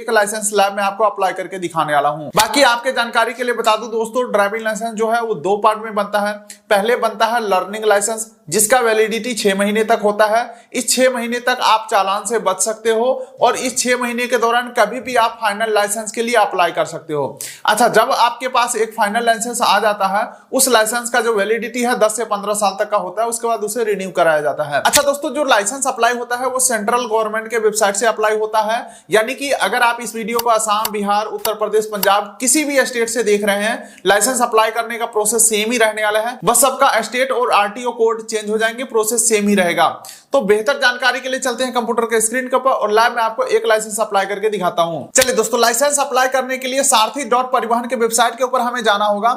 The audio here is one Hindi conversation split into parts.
एक लाइसेंस लैब में आपको अप्लाई करके दिखाने वाला हूं। बाकी आपके जानकारी के लिए बता दूं दोस्तों, ड्राइविंग लाइसेंस जो है वो दो पार्ट में बनता है। पहले बनता है लर्निंग लाइसेंस, जिसका वैलिडिटी 6 महीने तक होता है। इस 6 महीने तक आप चालान से बच सकते हो और इस 6 महीने के दौरान कभी भी आप फाइनल लाइसेंस के लिए अप्लाई कर सकते हो। अच्छा, जब आपके पास एक फाइनल लाइसेंस आ जाता है, उस लाइसेंस का जो वैलिडिटी है 10 से 15 साल तक का होता है, उसके बाद उसे रिन्यू कराया जाता है। अच्छा दोस्तों, जो लाइसेंस अप्लाई होता है वो सेंट्रल गवर्नमेंट के वेबसाइट से अप्लाई होता है। यानी कि अगर आप इस वीडियो को असम, बिहार, उत्तर प्रदेश, पंजाब किसी भी स्टेट से देख रहे हैं, लाइसेंस अप्लाई करने का प्रोसेस सेम ही रहने वाला है। बस सबका स्टेट और आरटीओ कोड चेंज हो जाएंगे, प्रोसेस सेम ही रहेगा। तो बेहतर जानकारी के लिए चलते हैं कंप्यूटर के स्क्रीन के ऊपर और लाइव में आपको एक लाइसेंस अप्लाई करके दिखाता हूं। चलिए दोस्तों, लाइसेंस अप्लाई करने के लिए सारथी.परिवहन के वेबसाइट के ऊपर हमें जाना होगा।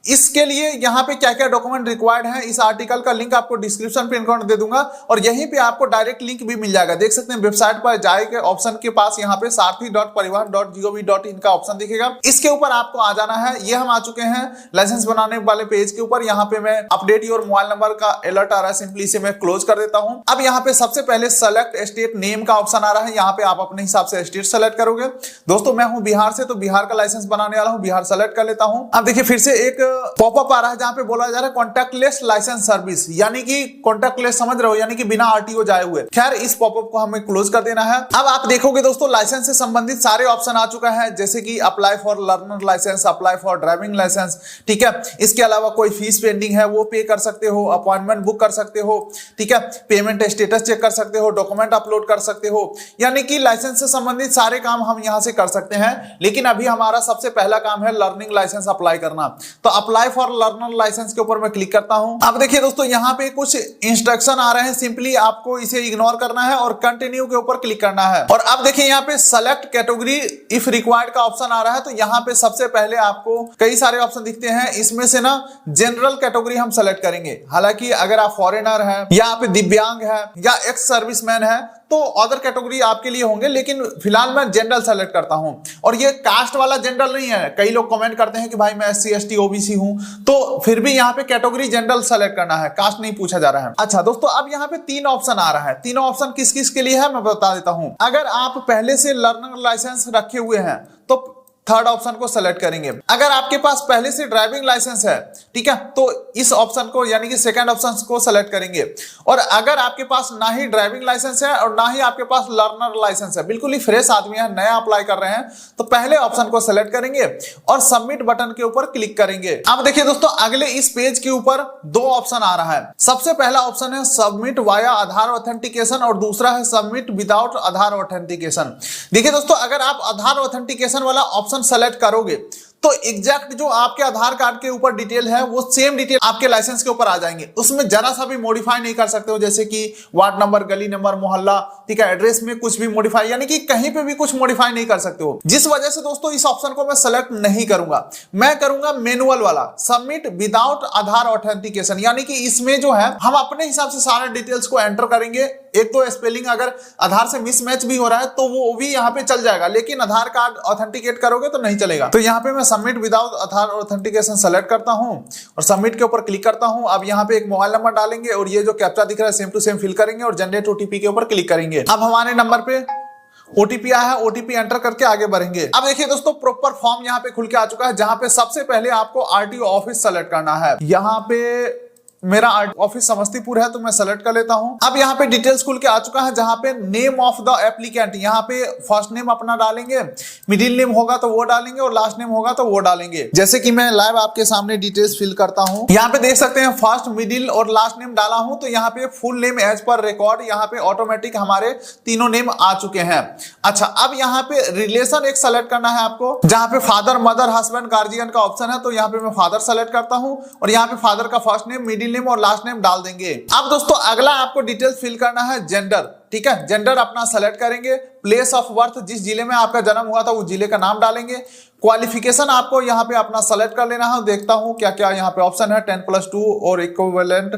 इसके लिए यहाँ पे क्या क्या डॉक्यूमेंट रिक्वायर्ड है, इस आर्टिकल का लिंक आपको डिस्क्रिप्शन पिन कर दे दूंगा और यहीं पे आपको डायरेक्ट लिंक भी मिल जाएगा। देख सकते हैं वेबसाइट पर जाए ऑप्शन के पास यहाँ पे सारथी.परिवहन.gov.in का ऑप्शन दिखेगा। इसके ऊपर आपको आ जाना है। ये हम आ चुके हैं लाइसेंस बनाने वाले पेज के ऊपर। यहाँ पे मैं अपडेट योर मोबाइल नंबर का अलर्ट आ रहा है, सिंपली से मैं क्लोज कर देता हूं। अब यहाँ पे सबसे पहले सेलेक्ट स्टेट नेम का ऑप्शन आ रहा है। यहाँ पे आप अपने हिसाब से स्टेट सेलेक्ट करोगे। दोस्तों मैं हूं बिहार से, तो बिहार का लाइसेंस बनाने वाला हूं, बिहार सेलेक्ट कर लेता हूं। अब देखिए फिर से एक पॉपअप आ रहा है जहां पे बोला जा रहा है कॉन्टैक्टलेस लाइसेंस सर्विस, यानी कि कॉन्टैक्टलेस समझ रहे हो, यानी कि बिना आरटीओ जाए हुए। खैर इस पॉपअप को हमें क्लोज कर देना है। अब आप देखोगे दोस्तों, लाइसेंस से संबंधित सारे ऑप्शन आ चुका है, जैसे कि apply for learner licence, apply for driving licence. ठीक है, इसके अलावा कोई फीस पेंडिंग है वो पे कर सकते हो, अपॉइंटमेंट बुक कर सकते हो, ठीक है, पेमेंट स्टेटस चेक कर सकते हो, डॉक्यूमेंट अपलोड कर सकते हो। यानी कि लाइसेंस से संबंधित सारे काम हम यहां से कर सकते हैं। लेकिन अभी हमारा सबसे पहला काम है लर्निंग लाइसेंस अप्लाई करना। तो अप्लाई फॉर लर्नर लाइसेंस के ऊपर मैं क्लिक करता हूं। अब देखिए दोस्तों, यहां पे कुछ इंस्ट्रक्शन आ रहे हैं, सिंपली आपको इसे इग्नोर करना है और कंटिन्यू के ऊपर क्लिक करना है। और अब देखिए यहाँ पे सेलेक्ट कैटेगरी इफ रिक्वायर्ड का ऑप्शन आ रहा है। तो यहाँ पे सबसे पहले आपको कई सारे ऑप्शन दिखते हैं, इसमें से ना जनरल कैटेगरी हम सेलेक्ट करेंगे। हालांकि अगर आप फॉरेनर हैं या आप दिव्यांग हैं या एक्स सर्विसमैन है तो अदर कैटेगरी आपके लिए होंगे, लेकिन फिलहाल मैं जनरल सेलेक्ट करता हूं। और ये कास्ट वाला जनरल नहीं है। कई लोग कमेंट करते हैं कि भाई मैं SC ST OBC हूं, तो फिर भी यहाँ पे कैटेगरी जनरल सेलेक्ट करना है, कास्ट नहीं पूछा जा रहा है। अच्छा दोस्तों, अब यहाँ पे 3 ऑप्शन आ रहा है। तीनों ऑप्शन किस किस के लिए है मैं बता देता हूं। अगर आप पहले से लर्नर लाइसेंस रखे हुए हैं तो थर्ड ऑप्शन को सेलेक्ट करेंगे। अगर आपके पास पहले से ड्राइविंग लाइसेंस है, ठीक है, तो इस ऑप्शन को यानी कि सेकंड ऑप्शन को सेलेक्ट करेंगे। और अगर आपके पास ना ही ड्राइविंग लाइसेंस है और ना ही आपके पास लर्नर लाइसेंस है, बिल्कुल ही फ्रेश आदमी है, नया अप्लाई कर रहे हैं, तो पहले ऑप्शन को सेलेक्ट करेंगे और सबमिट बटन के ऊपर क्लिक करेंगे। अब देखिए दोस्तों, अगले इस पेज के ऊपर 2 ऑप्शन आ रहा है। सबसे पहला ऑप्शन है सबमिट वाया आधार ऑथेंटिकेशन और दूसरा है सबमिट विदाउट आधार ऑथेंटिकेशन। देखिए दोस्तों, अगर आप आधार ऑथेंटिकेशन वाला ऑप्शन सेलेक्ट करोगे तो एग्जैक्ट जो आपके आधार कार्ड के ऊपर डिटेल है वो सेम डिटेल आपके लाइसेंस के ऊपर आ जाएंगे। उसमें जरा सा भी मॉडिफाई नहीं कर सकते हो, जैसे कि वार्ड नंबर, गली नंबर, मोहल्ला, ठीक है, एड्रेस में कुछ भी मॉडिफाई, यानी कि कहीं पे भी कुछ मॉडिफाई नहीं कर सकते हो। जिस वजह से दोस्तों इस ऑप्शन को मैं सेलेक्ट नहीं करूंगा। मैं करूंगा मैनुअल वाला सबमिट विदाउट आधार ऑथेंटिकेशन, यानी कि इसमें जो है हम अपने हिसाब से सारे डिटेल्स को एंटर करेंगे। एक तो स्पेलिंग अगर आधार से मिसमैच भी हो रहा है तो वो भी यहाँ पे चल जाएगा, लेकिन आधार कार्ड ऑथेंटिकेट करोगे तो नहीं चलेगा। तो यहाँ पे मैं सबमिट विदाउट आधार ऑथेंटिकेशन सेलेक्ट करता हूं और सबमिट के ऊपर क्लिक करता हूं। अब यहाँ पे एक मोबाइल नंबर डालेंगे और ये जो कैप्चा दिख रहा है सेम टू सेम फिल करेंगे और जनरेट OTP के ऊपर क्लिक करेंगे। अब हमारे नंबर पे OTP आया है, OTP एंटर करके आगे बढ़ेंगे। अब देखिए दोस्तों, प्रॉपर फॉर्म यहाँ पे खुल के आ चुका है, जहां पे सबसे पहले आपको RTO ऑफिस सेलेक्ट करना है। यहाँ पे मेरा ऑफिस समस्तीपुर है तो मैं सेलेक्ट कर लेता हूं। अब यहाँ पे डिटेल्स खुल के आ चुका है, जहां पे नेम ऑफ द एप्लीकेंट, यहाँ पे फर्स्ट नेम अपना डालेंगे, मिडिल नेम होगा तो वो डालेंगे और लास्ट नेम होगा तो वो डालेंगे। जैसे कि मैं लाइव आपके सामने डिटेल्स फिल करता हूं। यहाँ पे देख सकते हैं फर्स्ट, मिडिल और लास्ट नेम डाला हूं, तो यहाँ पे फुल नेम एज पर रिकॉर्ड, यहाँ पे ऑटोमेटिक हमारे तीनों नेम आ चुके हैं। अच्छा, अब यहाँ पे रिलेशन एक सेलेक्ट करना है आपको, जहाँ पे फादर, मदर, हस्बैंड, गार्जियन का ऑप्शन है, तो यहाँ पे मैं फादर सेलेक्ट करता हूँ और यहाँ पे फादर का फर्स्ट नेम, मिडिल नेम और लास्ट नेम डाल देंगे। अब दोस्तों अगला आपको डिटेल्स फिल करना है जेंडर, ठीक है, जेंडर अपना सेलेक्ट करेंगे। प्लेस ऑफ बर्थ, जिस जिले में आपका जन्म हुआ था उस जिले का नाम डालेंगे। क्वालिफिकेशन आपको यहाँ पे अपना सेलेक्ट कर लेना है। देखता हूँ क्या क्या यहाँ पे ऑप्शन है, 10+2 और इक्विवेलेंट,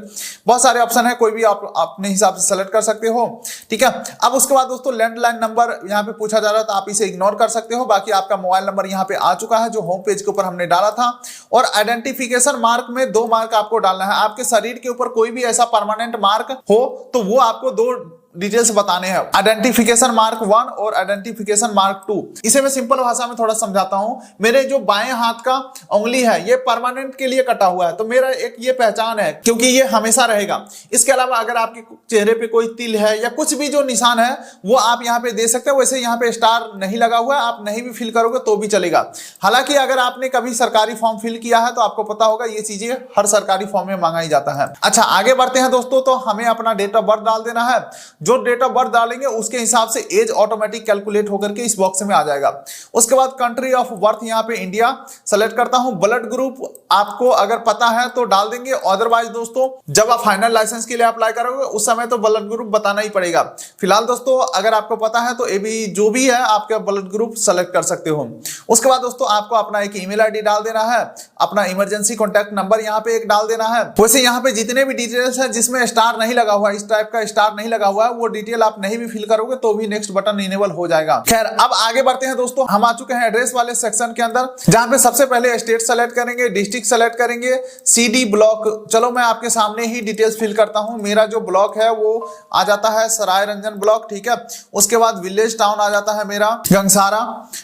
बहुत सारे ऑप्शन है, कोई भी आप अपने हिसाब से सेलेक्ट कर सकते हो, ठीक है। अब उसके बाद दोस्तों लैंडलाइन नंबर यहाँ पे पूछा जा रहा है तो आप इसे इग्नोर कर सकते हो। बाकी आपका मोबाइल नंबर यहाँ पे आ चुका है जो होम पेज के ऊपर हमने डाला था। और आइडेंटिफिकेशन मार्क में 2 मार्क आपको डालना है। आपके शरीर के ऊपर कोई भी ऐसा परमानेंट मार्क हो तो वो आपको 2 डिटेल्स बताने हैं, आइडेंटिफिकेशन मार्क 1 और आइडेंटिफिकेशन मार्क 2। इसे मैं सिंपल भाषा में थोड़ा समझाता हूं। मेरे जो बाएं हाथ का उंगली है ये परमानेंट के लिए कटा हुआ है, तो मेरा एक ये पहचान है क्योंकि ये हमेशा रहेगा। इसके अलावा अगर आपके चेहरे पे कोई तिल है या कुछ भी जो निशान है वो आप यहाँ पे दे सकते हैं। वैसे यहाँ पे स्टार नहीं लगा हुआ है, आप नहीं भी फिल करोगे तो भी चलेगा। हालांकि अगर आपने कभी सरकारी फॉर्म फिल किया है तो आपको पता होगा ये चीजें हर सरकारी फॉर्म में मांगा ही जाता है। अच्छा, आगे बढ़ते हैं दोस्तों। तो हमें अपना डेट ऑफ बर्थ डाल देना है। जो डेट ऑफ बर्थ डालेंगे उसके हिसाब से एज ऑटोमेटिक कैलकुलेट होकर के इस बॉक्स में आ जाएगा। उसके बाद कंट्री ऑफ बर्थ यहाँ पे इंडिया सेलेक्ट करता हूं। ब्लड ग्रुप आपको अगर पता है तो डाल देंगे, अदरवाइज दोस्तों जब आप फाइनल लाइसेंस के लिए अप्लाई करोगे उस समय तो ब्लड ग्रुप बताना ही पड़ेगा। फिलहाल दोस्तों अगर आपको पता है तो एबी जो भी है आपका ब्लड ग्रुप सेलेक्ट कर सकते हो। उसके बाद दोस्तों आपको अपना एक ईमेल आईडी डाल देना है, अपना इमरजेंसी कॉन्टैक्ट नंबर यहाँ पे एक डाल देना है। वैसे यहाँ पे जितने भी डिटेल्स है जिसमें स्टार नहीं लगा हुआ, इस टाइप का स्टार नहीं लगा हुआ है, वो डिटेल आप नहीं भी फिल करोगे तो भी नेक्स्ट बटन इनेबल हो जाएगा। खैर अब आगे बढ़ते हैं दोस्तों। हम आ चुके हैं एड्रेस वाले सेक्शन के अंदर, जहां पे सबसे पहले स्टेट सेलेक्ट करेंगे, डिस्ट्रिक्ट सेलेक्ट करेंगे, सीडी ब्लॉक। चलो मैं आपके सामने ही डिटेल्स फिल करता हूं। मेरा जो ब्लॉक है वो आ जाता है सराय रंजन ब्लॉक, ठीक है। उसके बाद विलेज टाउन आ जाता है मेरा गंगसारा,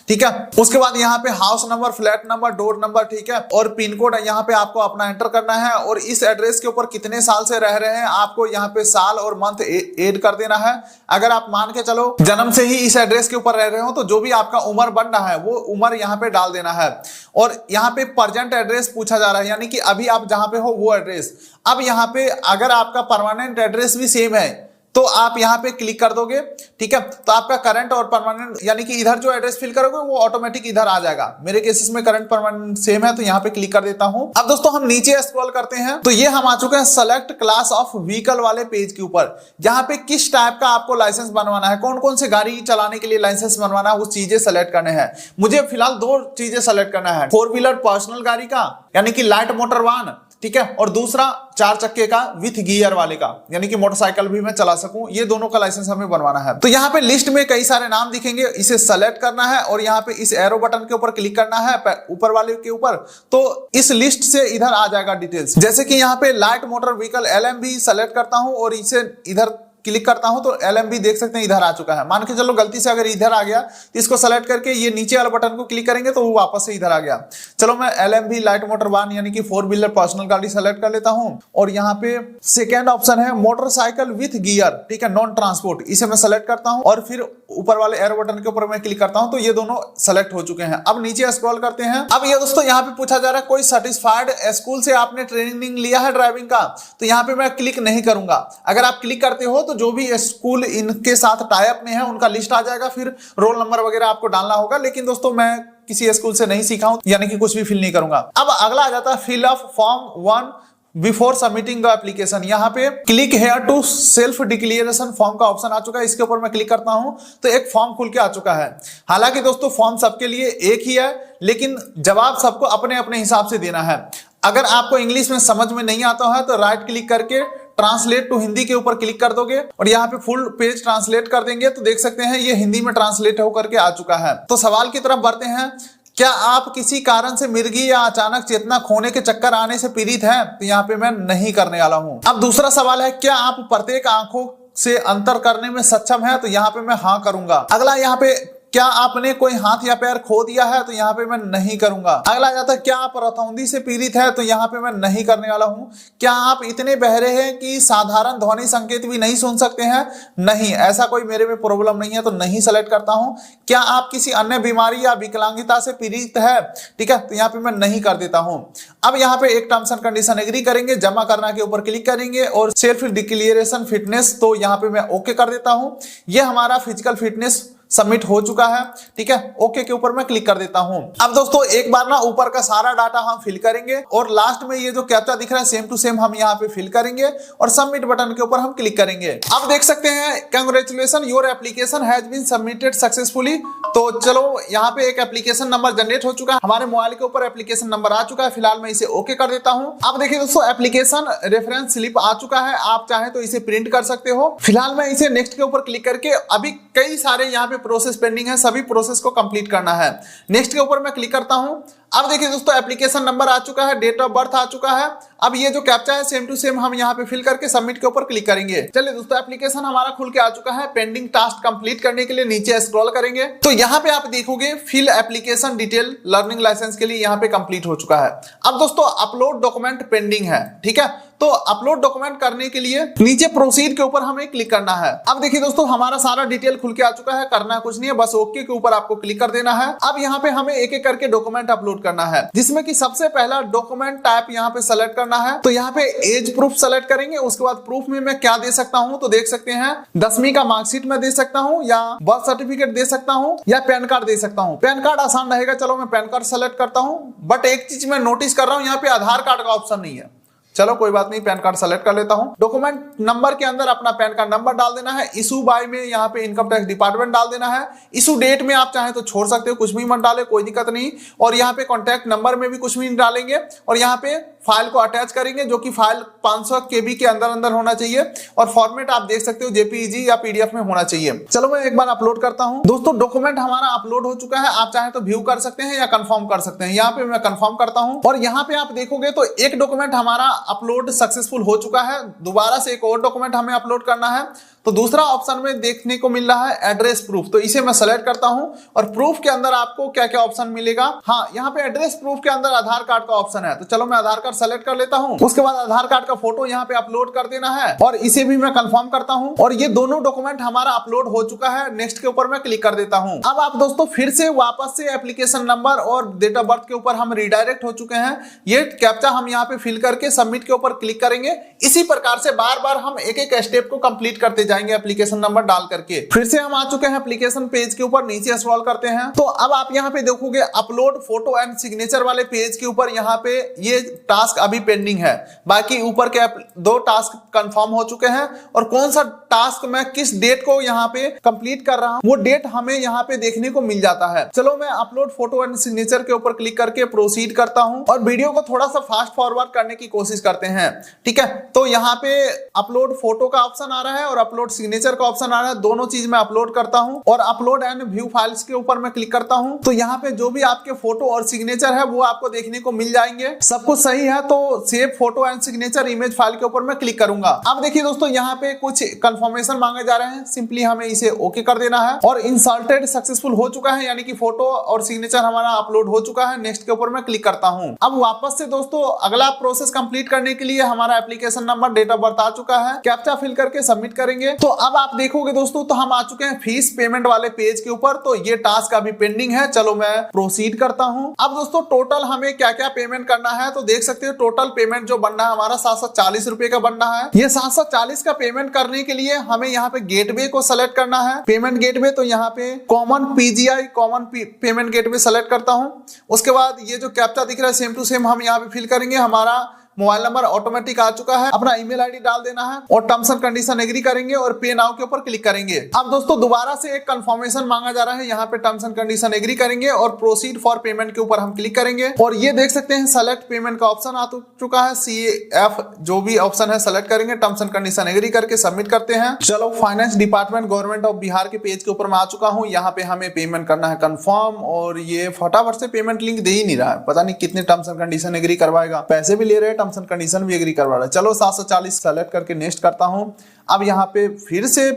ठीक है। उसके बाद यहाँ पे house number, flat number, door number, ठीक है, और पिन कोड यहाँ पे आपको अपना एंटर करना है। और इस एड्रेस के ऊपर कितने साल से रह रहे हैं आपको यहाँ पे साल और मंथ ऐड कर देना है। अगर आप मान के चलो जन्म से ही इस एड्रेस के ऊपर रह रहे हो तो जो भी आपका उम्र बन रहा है वो उम्र यहाँ पे डाल देना है। और यहाँ पे प्रेजेंट एड्रेस पूछा जा रहा है, यानी कि अभी आप जहां पे हो वो एड्रेस। अब यहाँ पे अगर आपका परमानेंट एड्रेस भी सेम है तो आप यहाँ पे क्लिक कर दोगे, ठीक है। तो आपका करंट और परमानेंट यानी कि इधर जो एड्रेस फिल करोगे वो ऑटोमेटिक इधर आ जाएगा। मेरे केसेस में करंट परमानेंट सेम है तो यहाँ पे क्लिक कर देता हूं। अब दोस्तों हम नीचे स्क्रॉल करते हैं तो ये हम आ चुके हैं सेलेक्ट क्लास ऑफ व्हीकल वाले पेज के ऊपर, जहां पे किस टाइप का आपको लाइसेंस बनवाना है, कौन कौन से गाड़ी चलाने के लिए लाइसेंस बनवाना है, वो चीजें सेलेक्ट करने हैं। मुझे फिलहाल 2 चीजें सेलेक्ट करना है, 4 व्हीलर पर्सनल गाड़ी का यानी कि लाइट मोटर वाहन, ठीक है, और दूसरा 4 चक्के का विथ गियर वाले का, यानी कि मोटरसाइकिल भी मैं चला सकूं। ये दोनों का लाइसेंस हमें बनवाना है। तो यहाँ पे लिस्ट में कई सारे नाम दिखेंगे, इसे सेलेक्ट करना है और यहाँ पे इस एरो बटन के ऊपर क्लिक करना है ऊपर वाले के ऊपर। तो इस लिस्ट से इधर आ जाएगा डिटेल्स, जैसे कि यहाँ पे light motor vehicle LMV select करता हूं और इसे इधर क्लिक करता हूं तो LMV देख सकते हैं इधर आ चुका है। मान के चलो गलती से अगर इधर आ गया तो इसको सेलेक्ट करके ये नीचे वाला बटन को क्लिक करेंगे तो वो वापस से इधर आ गया। चलो मैं LMV लाइट मोटर वाहन यानी कि 4 व्हीलर पर्सनल गाड़ी सेलेक्ट कर लेता हूं और यहाँ पे सेकेंड ऑप्शन है मोटरसाइकिल विथ गियर, ठीक है, नॉन ट्रांसपोर्ट, इसे मैं सेलेक्ट करता हूं और फिर ऊपर वाले एरो बटन के ऊपर मैं क्लिक करता हूं तो ये दोनों सेलेक्ट हो चुके हैं। अब नीचे स्क्रॉल करते हैं। अब ये दोस्तों यहाँ पे पूछा जा रहा है कोई सर्टिफाइड स्कूल से आपने ट्रेनिंग लिया है ड्राइविंग का, तो यहाँ पे मैं क्लिक नहीं करूंगा। अगर आप क्लिक करते हो तो जो भी स्कूल इनके साथ टाई अप में है उनका लिस्ट आ जाएगा, फिर रोल नंबर वगैरह आपको डालना होगा। लेकिन दोस्तों मैं किसी स्कूल से नहीं सीखा हूं यानी कि कुछ भी फिल नहीं करूंगा। अब अगला आ जाता है fill up form 1 before submitting the application. यहाँ पे click here to self declaration form का ऑप्शन आ चुका है, इसके ऊपर मैं क्लिक करता हूं तो एक फॉर्म खुल के आ चुका है। हालांकि दोस्तों फॉर्म सबके लिए एक ही है, लेकिन जवाब सबको अपने अपने हिसाब से देना है। अगर आपको इंग्लिश में समझ में नहीं आता है तो राइट क्लिक करके ट्रांसलेट टू हिंदी के ऊपर क्लिक कर दोगे और यहाँ पे फुल पेज ट्रांसलेट कर देंगे तो देख सकते हैं ये हिंदी में ट्रांसलेट होकर के आ चुका है। तो सवाल की तरफ बढ़ते हैं, क्या आप किसी कारण से मिर्गी या अचानक चेतना खोने के चक्कर आने से पीड़ित हैं? तो यहाँ पे मैं नहीं करने वाला हूं। अब दूसरा सवाल है, क्या आप प्रत्येक आंखों से अंतर करने में सक्षम है? तो यहाँ पे मैं हाँ करूंगा। अगला यहाँ पे क्या आपने कोई हाथ या पैर खो दिया है? तो यहाँ पे मैं नहीं करूंगा। अगला जाता है क्या आप रतौंधी से पीड़ित है? तो यहाँ पे मैं नहीं करने वाला हूं। क्या आप इतने बहरे हैं कि साधारण ध्वनि संकेत भी नहीं सुन सकते हैं? नहीं, ऐसा कोई मेरे में प्रॉब्लम नहीं है तो नहीं सेलेक्ट करता हूं। क्या आप किसी अन्य बीमारी या विकलांगता से पीड़ित है? ठीक है, तो यहाँ पे मैं नहीं कर देता हूं। अब यहाँ पे एक टर्म्स एंड कंडीशन एग्री करेंगे, जमा करना के ऊपर क्लिक करेंगे और सेल्फ डिक्लेरेशन फिटनेस, तो यहाँ पे मैं ओके कर देता हूं। ये हमारा फिजिकल फिटनेस सबमिट हो चुका है, ठीक है। ओके के ऊपर मैं क्लिक कर देता हूं। अब दोस्तों एक बार ना ऊपर का सारा डाटा हम फिल करेंगे और लास्ट में ये जो कैप्चा दिख रहा है सेम टू सेम हम यहाँ पे फिल करेंगे और सबमिट बटन के ऊपर हम क्लिक करेंगे। अब देख सकते हैं congratulation your application has been submitted successfully. तो चलो यहाँ पे एक एप्लीकेशन नंबर जनरेट हो चुका है, हमारे मोबाइल के ऊपर एप्लीकेशन नंबर आ चुका है। फिलहाल मैं इसे ओके कर देता हूँ। अब देखिए दोस्तों एप्लीकेशन रेफरेंस स्लिप आ चुका है, आप चाहे तो इसे प्रिंट कर सकते हो। फिलहाल मैं इसे नेक्स्ट के ऊपर क्लिक करके, अभी कई सारे यहाँ पे प्रोसेस पेंडिंग है, सभी प्रोसेस को कंप्लीट करना है। नेक्स्ट के ऊपर मैं क्लिक करता हूं। अब देखिए दोस्तों एप्लीकेशन नंबर आ चुका है, डेट ऑफ बर्थ आ चुका है। अब ये जो कैप्चा है सेम टू सेम हम यहाँ पे फिल करके सबमिट के ऊपर क्लिक करेंगे। चलिए दोस्तों एप्लीकेशन हमारा खुल के आ चुका है। पेंडिंग टास्क कंप्लीट करने के लिए नीचे स्क्रॉल करेंगे तो यहाँ पे आप देखोगे fill application detail learning licence के लिए यहाँ पे कंप्लीट हो चुका है। अब दोस्तों अपलोड डॉक्यूमेंट पेंडिंग है, ठीक है। तो अपलोड डॉक्यूमेंट करने के लिए नीचे प्रोसीड के ऊपर हमें क्लिक करना है। अब देखिए दोस्तों हमारा सारा डिटेल खुल के आ चुका है, करना कुछ नहीं है, बस ओके के ऊपर आपको क्लिक कर देना है। अब यहाँ पे हमें एक एक करके डॉक्यूमेंट अपलोड करना है, जिसमें कि सबसे पहला डॉक्यूमेंट टाइप यहाँ पे सेलेक्ट करना है। तो यहाँ पे एज प्रूफ सेलेक्ट करेंगे। उसके बाद प्रूफ में मैं क्या दे सकता हूँ, तो देख सकते हैं 10वीं का मार्कशीट में दे सकता हूँ, या बर्थ सर्टिफिकेट दे सकता हूँ, या पैन कार्ड दे सकता हूँ। पैन कार्ड आसान रहेगा, चलो मैं पैन कार्ड सेलेक्ट करता हूँ। बट एक चीज मैं नोटिस कर रहा हूँ, यहाँ पे आधार कार्ड का ऑप्शन नहीं है। चलो कोई बात नहीं, पैन कार्ड सेलेक्ट कर लेता हूं। डॉक्यूमेंट नंबर के अंदर अपना पैन कार्ड नंबर डाल देना है। इशू बाय में यहाँ पे इनकम टैक्स डिपार्टमेंट डाल देना है। इशू डेट में आप चाहें तो छोड़ सकते हो, कुछ भी मत डाले, कोई दिक्कत नहीं। और यहाँ पे कॉन्टैक्ट नंबर में भी कुछ भी नहीं डालेंगे। और यहाँ पे फाइल को अटैच करेंगे, जो कि फाइल 500 KB के अंदर होना चाहिए। और फॉर्मेट आप देख सकते हो JPEG या PDF में होना चाहिए। चलो मैं एक बार अपलोड करता हूं। दोस्तों डॉक्यूमेंट हमारा अपलोड हो चुका है। आप चाहें तो व्यू कर सकते हैं या कंफर्म कर सकते हैं। यहाँ पे मैं कंफर्म करता हूं। और यहाँ पे आप देखोगे तो एक डॉक्यूमेंट हमारा अपलोड सक्सेसफुल हो चुका है। दोबारा से एक और डॉक्यूमेंट हमें अपलोड करना है। तो दूसरा ऑप्शन में देखने को मिल रहा है एड्रेस प्रूफ। तो इसे मैं सेलेक्ट करता हूं। और प्रूफ के अंदर आपको क्या क्या ऑप्शन मिलेगा, हाँ यहाँ पे एड्रेस प्रूफ के अंदर आधार कार्ड का ऑप्शन है। तो चलो मैं आधार कार्ड सेलेक्ट कर लेता हूं। उसके बाद आधार कार्ड का फोटो यहाँ पे अपलोड कर देना है। और इसे भी मैं कंफर्म करता हूं। और ये दोनों डॉक्यूमेंट हमारा अपलोड हो चुका है। नेक्स्ट के ऊपर मैं क्लिक कर देता हूं। अब आप दोस्तों फिर से वापस से एप्लीकेशन नंबर और डेट ऑफ बर्थ के ऊपर हम रिडायरेक्ट हो चुके हैं। ये कैप्चा हम यहाँ पे फिल करके सबमिट के ऊपर क्लिक करेंगे। इसी प्रकार से बार बार हम एक एक स्टेप को कंप्लीट करते जाएंगे एप्लीकेशन नंबर डाल करके। फिर से हम आ चुके हैं एप्लीकेशन पेज के ऊपर, नीचे स्क्रॉल करते हैं। तो अब आप यहाँ पे देखोगे अपलोड फोटो एंड सिग्नेचर वाले पेज के ऊपर यहाँ पे ये टास्क अभी पेंडिंग है। बाकी ऊपर के 2 टास्क कंफर्म हो चुके हैं। और कौन सा टास्क मैं किस डेट को यहाँ पे कंप्लीट कर रहा हूँ, वो डेट हमें यहाँ पे देखने को मिल जाता है। चलो मैं अपलोड फोटो एंड सिग्नेचर के ऊपर क्लिक करके प्रोसीड करता हूँ। और वीडियो को थोड़ा सा फास्ट फॉरवर्ड करने की कोशिश करते हैं, ठीक है। तो यहाँ पे अपलोड फोटो का ऑप्शन आ रहा है और अपलोड सिग्नेचर का ऑप्शन आ रहा है। दोनों चीज मैं अपलोड करता हूं। और अपलोड एंड व्यू फाइल्स के ऊपर मैं क्लिक करता हूं। तो यहाँ पे जो भी आपके फोटो और सिग्नेचर है वो आपको देखने को मिल जाएंगे। सब कुछ सही है तो save photo and signature image file के ऊपर मैं क्लिक करूंगा। अब देखिए दोस्तों यहाँ पे कुछ कंफर्मेशन मांगे जा रहे हैं, सिंपली हमें इसे ओके कर देना है। और इंसर्टेड सक्सेसफुल हो चुका है, यानी कि फोटो और सिग्नेचर हमारा अपलोड हो चुका है। नेक्स्ट के ऊपर मैं क्लिक करता हूं। अब वापस से दोस्तों अगला प्रोसेस कंप्लीट करने के लिए हमारा application number date of birth आ चुका है। कैप्चा फिल करके सबमिट करेंगे। तो अब आप देखोगे दोस्तों तो हम आ चुके हैं फीस पेमेंट वाले पेज के ऊपर। तो ये टास्क अभी पेंडिंग है। चलो मैं प्रोसीड करता हूं। अब दोस्तों टोटल हमें क्या क्या पेमेंट करना है, तो देख सकते हो टोटल पेमेंट जो बनना है हमारा 740 रुपए का बनना है। ये 740 का पेमेंट करने के लिए हमें यहाँ पे गेटवे को सेलेक्ट करना है। पेमेंट गेटवे, तो यहाँ पे common PGI common payment gateway select करता हूं। उसके बाद ये जो कैप्चा दिख रहा है सेम टू सेम हम यहाँ पे फिल करेंगे। हमारा मोबाइल नंबर ऑटोमेटिक आ चुका है। अपना ईमेल आईडी डाल देना है और टर्म्स एंड कंडीशन एग्री करेंगे और पे नाउ के ऊपर क्लिक करेंगे। अब दोस्तों दोबारा से एक कंफर्मेशन मांगा जा रहा है। यहाँ पे टर्म्स एंड कंडीशन एग्री करेंगे और प्रोसीड फॉर पेमेंट के ऊपर हम क्लिक करेंगे। और ये देख सकते हैं सेलेक्ट पेमेंट का ऑप्शन आ चुका है। CF जो भी ऑप्शन है सेलेक्ट करेंगे, टर्म्स एंड कंडीशन एग्री करके सबमिट करते हैं। चलो finance department government of Bihar के पेज के ऊपर मैं आ चुका हूँ। यहाँ पे हमें पेमेंट करना है कंफर्म। और ये फटाफट से पेमेंट लिंक दे ही नहीं रहा है, पता नहीं कितने टर्म्स एंड कंडीशन एग्री करवाएगा। पैसे भी ले रहे हैं, टर्म्स एंड कंडीशन भी एग्री करवा रहा है। चलो 740 सेलेक्ट करके नेक्स्ट करता हूं। अब यहाँ पे फिर से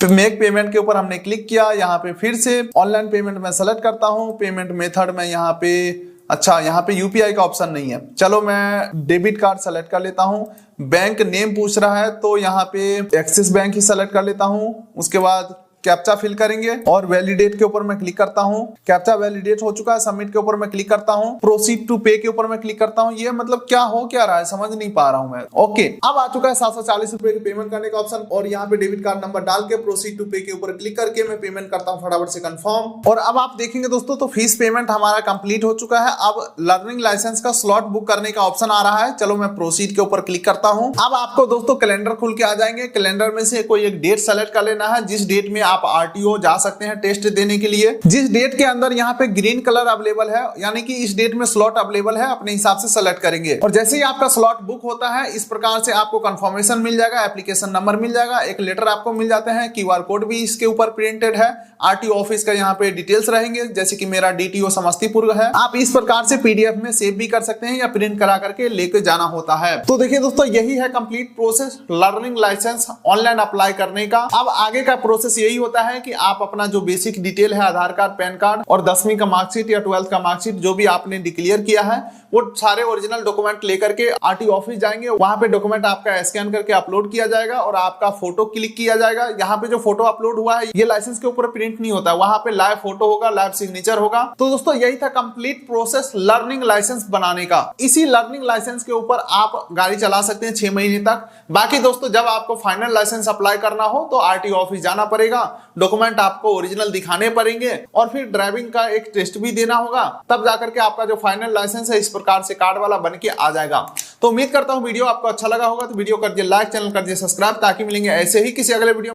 मेक पेमेंट के ऊपर हमने क्लिक किया। यहाँ पे फिर से ऑनलाइन पेमेंट में सेलेक्ट करता हूं। पेमेंट मेथड में यहाँ पे अच्छा यहाँ पे UPI का ऑप्शन नहीं है। चलो मैं डेबिट कार्ड सेलेक्ट कर लेता हूं। बैंक नेम पूछ रहा है तो यहाँ पे एक्सिस बैंक ही सेलेक्ट कर लेता हूं। उसके बाद कैप्चा फिल करेंगे और वैलिडेट के ऊपर मैं क्लिक करता हूं। कैप्चा वैलिडेट हो चुका है। सबमिट के ऊपर मैं क्लिक करता हूं। प्रोसीड टू पे के ऊपर मैं क्लिक करता हूं। ये मतलब क्या हो क्या रहा है समझ नहीं पा रहा हूं मैं। ओके, अब आ चुका है 740 रुपए की पेमेंट करने का ऑप्शन। और यहाँ पे डेबिट कार्ड नंबर डाल के प्रोसीड टू पे के ऊपर क्लिक करके मैं पेमेंट करता हूँ फटाफट से कंफर्म। और अब आप देखेंगे दोस्तों तो फीस पेमेंट हमारा कंप्लीट हो चुका है। अब लर्निंग लाइसेंस का स्लॉट बुक करने का ऑप्शन आ रहा है। चलो मैं प्रोसीड के ऊपर क्लिक करता हूँ। अब आपको दोस्तों कैलेंडर खुल के आ जाएंगे। कैलेंडर में से कोई एक डेट सेलेक्ट कर लेना है जिस डेट में आप आरटीओ जा सकते हैं टेस्ट देने के लिए। जिस डेट के अंदर यहाँ पे ग्रीन कलर अवेलेबल है, यानी कि इस डेट में स्लॉट अवेलेबल है, अपने हिसाब से सेलेक्ट करेंगे। और जैसे ही आपका स्लॉट बुक होता है, इस प्रकार से आपको कंफर्मेशन मिल जाएगा, एप्लीकेशन नंबर मिल जाएगा, एक लेटर आपको मिल जाते हैं, क्यूआर कोड भी इसके ऊपर प्रिंटेड है, आरटीओ ऑफिस का यहाँ पे डिटेल्स रहेंगे, जैसे कि मेरा डीटीओ समस्तीपुर है। आप इस प्रकार से पीडीएफ में सेव भी कर सकते हैं या प्रिंट करा करके लेके जाना होता है। तो देखिए दोस्तों, यही है complete process learning licence online apply करने का। अब आगे का प्रोसेस यही होता है कि आप अपना जो बेसिक डिटेल है, आधार कार्ड, पैन कार्ड और 10वीं का मार्कशीट या 12th का मार्कशीट जो भी आपने डिक्लेयर किया है, वो सारे ओरिजिनल डॉक्यूमेंट लेकर के आरटीओ ऑफिस जाएंगे। वहां पे डॉक्यूमेंट आपका स्कैन करके अपलोड किया जाएगा और आपका फोटो क्लिक किया जाएगा। यहाँ पे जो फोटो अपलोड हुआ है, ये लाइसेंस के ऊपर प्रिंट नहीं होता, वहां पे लाइव फोटो होगा, लाइव सिग्नेचर होगा। तो दोस्तों, यही था कंप्लीट प्रोसेस लर्निंग लाइसेंस बनाने का। इसी लर्निंग लाइसेंस के ऊपर आप गाड़ी चला सकते हैं 6 महीने तक। बाकी दोस्तों, जब आपको फाइनल लाइसेंस अप्लाई करना हो तो आरटीओ ऑफिस जाना पड़ेगा, डॉक्यूमेंट आपको ओरिजिनल दिखाने पड़ेंगे और फिर ड्राइविंग का एक टेस्ट भी देना होगा, तब जाकर के आपका जो फाइनल लाइसेंस है इस प्रकार से कार्ड वाला बन के आ जाएगा। तो उम्मीद करता हूं वीडियो आपको अच्छा लगा होगा। तो वीडियो कर दिए लाइक, चैनल कर दिए सब्सक्राइब, ताकि मिलेंगे ऐसे ही किसी अगले वीडियो।